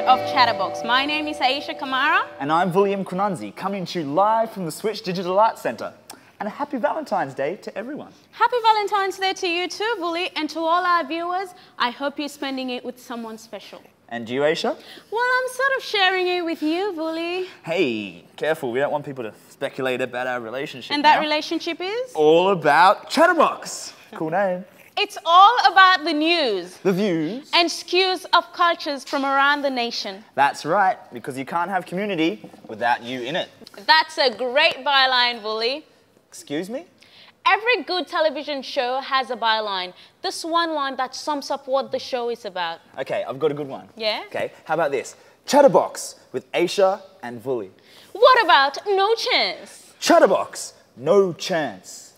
of Chatterbox. My name is Aisha Kamara. And I'm William Kunanzi, coming to you live from the Switch Digital Arts Centre. And a happy Valentine's Day to everyone. Happy Valentine's Day to you too, Wooly, and to all our viewers. I hope you're spending it with someone special. And you, Aisha? Well, I'm sort of sharing it with you, Wooly. Hey, careful, we don't want people to speculate about our relationship. And that relationship is? All about Chatterbox. Cool name. It's all about the news. The views. And skews of cultures from around the nation. That's right, because you can't have community without you in it. That's a great byline, Wooly. Excuse me? Every good television show has a byline. This one line that sums up what the show is about. Okay, I've got a good one. Yeah? Okay, how about this? Chatterbox with Aisha and Wooly. What about No Chance? Chatterbox, no chance.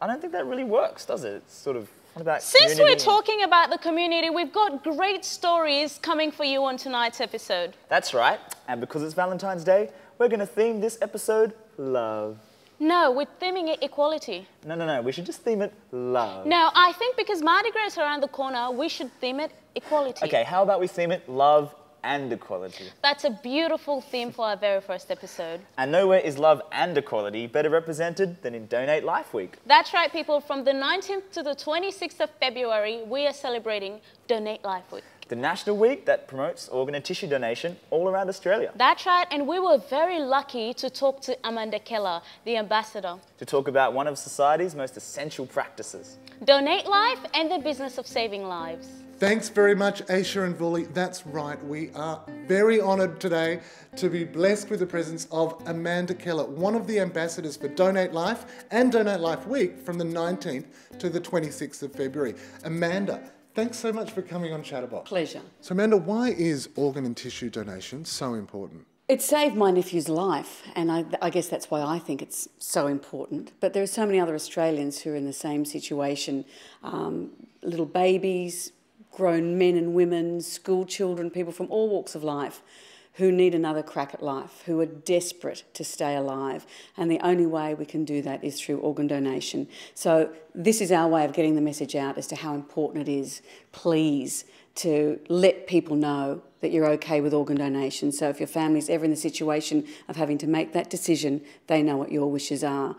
I don't think that really works, does it? It's sort of, what about Since community? we're talking about the community, we've got great stories coming for you on tonight's episode. That's right, and because it's Valentine's Day, we're going to theme this episode love. No, we're theming it equality. No, we should just theme it love. No, I think because Mardi Gras is around the corner, we should theme it equality. Okay, how about we theme it love and equality? That's a beautiful theme for our very first episode. And nowhere is love and equality better represented than in Donate Life Week. That's right, people. From the 19th to the 26th of February, we are celebrating Donate Life Week. The national week that promotes organ and tissue donation all around Australia. That's right, and we were very lucky to talk to Amanda Keller, the ambassador. To talk about one of society's most essential practices. Donate life and the business of saving lives. Thanks very much, Aisha and Wooly. That's right, we are very honoured today to be blessed with the presence of Amanda Keller, one of the ambassadors for Donate Life and Donate Life Week from the 19th to the 26th of February. Amanda, thanks so much for coming on Chatterbox. Pleasure. So Amanda, why is organ and tissue donation so important? It saved my nephew's life, and I guess that's why I think it's so important. But there are so many other Australians who are in the same situation. Little babies, grown men and women, school children, people from all walks of life who need another crack at life, who are desperate to stay alive. And the only way we can do that is through organ donation. So this is our way of getting the message out as to how important it is, please, to let people know that you're okay with organ donation. So if your family's ever in the situation of having to make that decision, they know what your wishes are,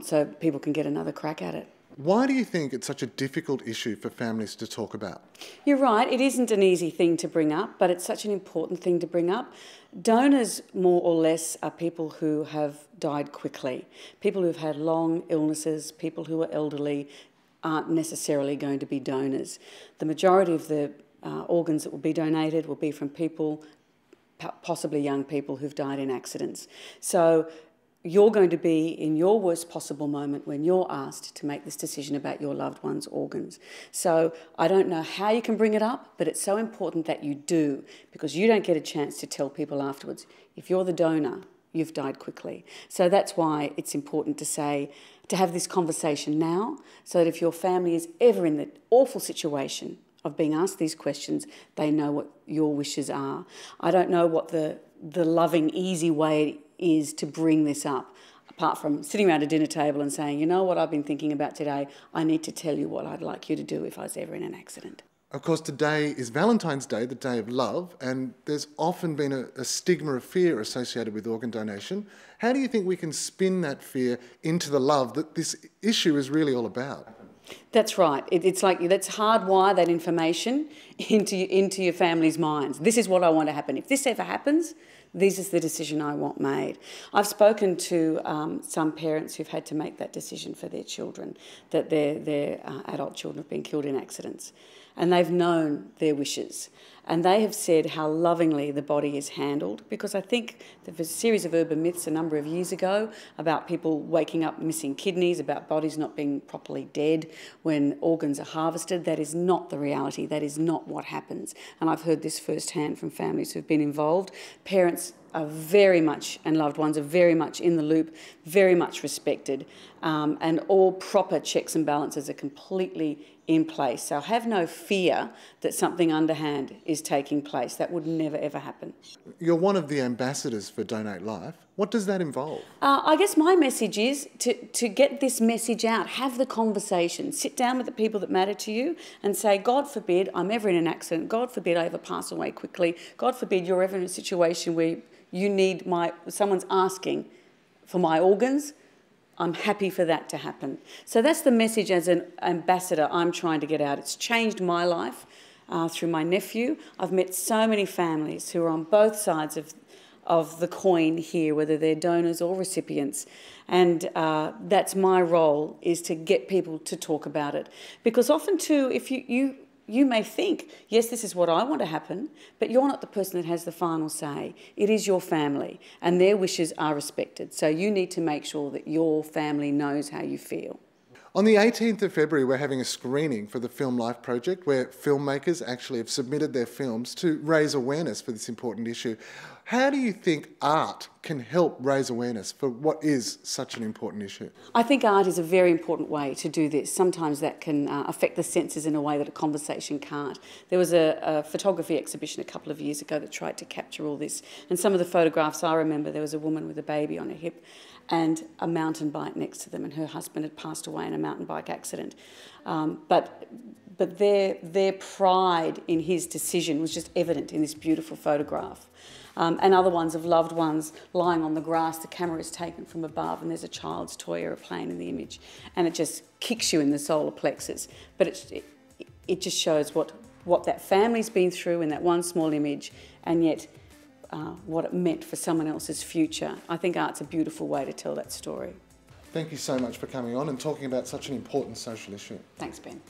so people can get another crack at it. Why do you think it's such a difficult issue for families to talk about? You're right, it isn't an easy thing to bring up, but it's such an important thing to bring up. Donors, more or less, are people who have died quickly. People who've had long illnesses, people who are elderly, aren't necessarily going to be donors. The majority of the organs that will be donated will be from people, possibly young people, who've died in accidents. So you're going to be in your worst possible moment when you're asked to make this decision about your loved one's organs. So I don't know how you can bring it up, but it's so important that you do, because you don't get a chance to tell people afterwards, if you're the donor, you've died quickly. So that's why it's important to have this conversation now, so that if your family is ever in the awful situation of being asked these questions, they know what your wishes are. I don't know what the loving, easy way is to bring this up, apart from sitting around a dinner table and saying, you know what I've been thinking about today, I need to tell you what I'd like you to do if I was ever in an accident. Of course, today is Valentine's Day, the day of love, and there's often been a stigma of fear associated with organ donation. How do you think we can spin that fear into the love that this issue is really all about? That's right. It's like, let's hardwire that information into your family's minds. This is what I want to happen. If this ever happens, this is the decision I want made. I've spoken to some parents who've had to make that decision for their children, that their adult children have been killed in accidents. And they've known their wishes. And they have said how lovingly the body is handled, because I think there was a series of urban myths a number of years ago about people waking up missing kidneys, about bodies not being properly dead when organs are harvested. That is not the reality. That is not what happens. And I've heard this firsthand from families who've been involved. Parents are very much, and loved ones are very much in the loop, very much respected, and all proper checks and balances are completely in place. So have no fear that something underhand is taking place. That would never, ever happen. You're one of the ambassadors for Donate Life. What does that involve? I guess my message is to get this message out, have the conversation, sit down with the people that matter to you and say, God forbid I'm ever in an accident, God forbid I ever pass away quickly, God forbid you're ever in a situation where you need someone's asking for my organs. I'm happy for that to happen. So that's the message as an ambassador I'm trying to get out. It's changed my life through my nephew. I've met so many families who are on both sides of the coin here, whether they're donors or recipients. And that's my role, is to get people to talk about it. Because often too, if you may think, yes, this is what I want to happen, but you're not the person that has the final say. It is your family, and their wishes are respected. So you need to make sure that your family knows how you feel. On the 18th of February, we're having a screening for the Film Life project where filmmakers actually have submitted their films to raise awareness for this important issue. How do you think art can help raise awareness for what is such an important issue? I think art is a very important way to do this. Sometimes that can affect the senses in a way that a conversation can't. There was a photography exhibition a couple of years ago that tried to capture all this. And some of the photographs I remember, there was a woman with a baby on her hip and a mountain bike next to them, and her husband had passed away in a mountain bike accident. But their pride in his decision was just evident in this beautiful photograph. And other ones of loved ones lying on the grass. The camera is taken from above and there's a child's toy aeroplane in the image, and it just kicks you in the solar plexus. But it just shows what that family's been through in that one small image, and yet what it meant for someone else's future. I think art's a beautiful way to tell that story. Thank you so much for coming on and talking about such an important social issue. Thanks, Ben.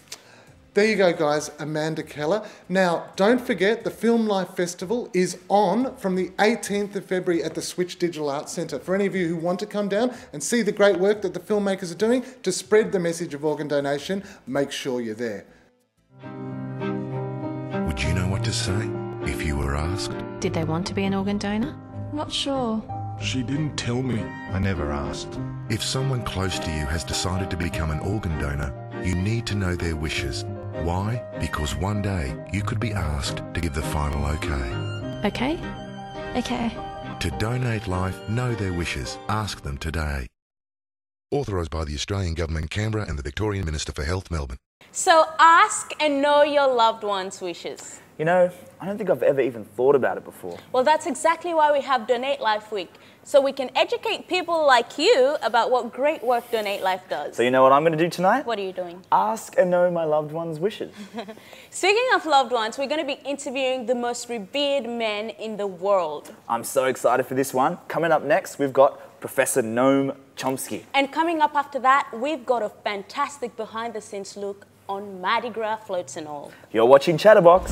There you go, guys, Amanda Keller. Now, don't forget, the Film Life Festival is on from the 18th of February at the Switch Digital Arts Centre. For any of you who want to come down and see the great work that the filmmakers are doing to spread the message of organ donation, make sure you're there. Would you know what to say if you were asked? Did they want to be an organ donor? Not sure. She didn't tell me. I never asked. If someone close to you has decided to become an organ donor, you need to know their wishes. Why? Because one day you could be asked to give the final okay. Okay? Okay. To donate life, know their wishes. Ask them today. Authorised by the Australian Government, Canberra, and the Victorian Minister for Health, Melbourne. So ask and know your loved one's wishes. You know, I don't think I've ever even thought about it before. Well, that's exactly why we have Donate Life Week, so we can educate people like you about what great work Donate Life does. So you know what I'm going to do tonight? What are you doing? Ask and know my loved one's wishes. Speaking of loved ones, we're going to be interviewing the most revered men in the world. I'm so excited for this one. Coming up next, we've got Professor Noam Chomsky. And coming up after that, we've got a fantastic behind-the-scenes look on Mardi Gras floats and all. You're watching Chatterbox.